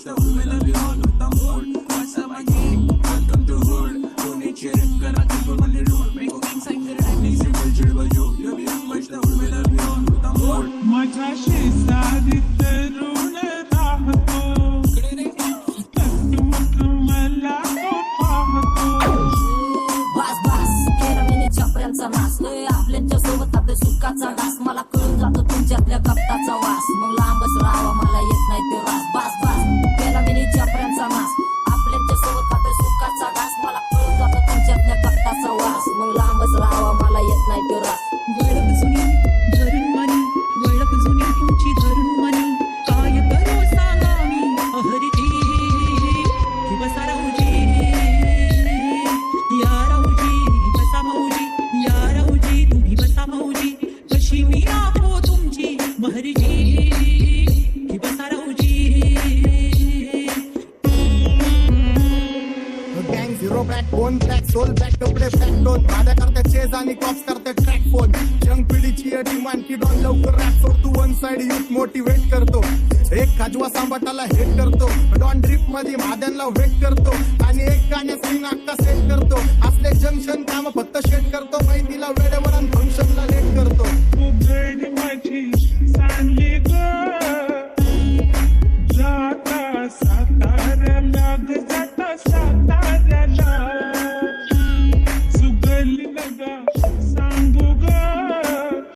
push the hood, we love you all with the mood. What's up my gang, welcome to hood. Don't cheer it, करा तुझको बने road. Make gang sign मेरे timing से चल चिड़ बजो. Love you push the hood, we love you all with the mood. माझ्या शेजारी तरुण राहतो मला तो पाहतो. बास बास केला मी छपऱ्यांचा नाच लय आपल्यांच्या सोबत आपल्या सुखाचा डास. मला कळून जातो तुमच्यातल्या कपटाचा वास. मग लांबच राहावा मला येत नाही ते रास. बास बास केला मी छपऱ्यांचा नाच आपल्यांच्या सोबत आपल्या सुखाचा डास. मला कळून जातो तुमच्यातल्या कपटाचा वास. मग लांबच राहावा मला येत नाही ते रास. वळख जुनी धरून मनी वळख जुनी तुमची धरून मनी काय करू सांगा मी अहरीची ही बसा राहूजी या राहूजी बसा माऊजी या राहूजी तुम्ही बसा माऊजी कशी मी राहो तुमची महरीजी ही बसा राहूजी. गँग zero black bone black soul black कपडे ब्लॅक डोन. माझ्या करते चेज आणि कॉप्स करते ट्रॅक फोन. यंग पिढीची डिमांड की डॉन लवकर रॅप सोड. तू वन साइड युथ मोटिवेट करतो. एक खाजवा सांबाटाला हेट करतो. डॉन ड्रिप मध्ये महाद्यांना वेट करतो. आणि एक गाण्यात सीन अक्का सेट करतो. असले जंक्शन काम फक्त शेट करतो. माहितीला वेळेवर फंक्शनला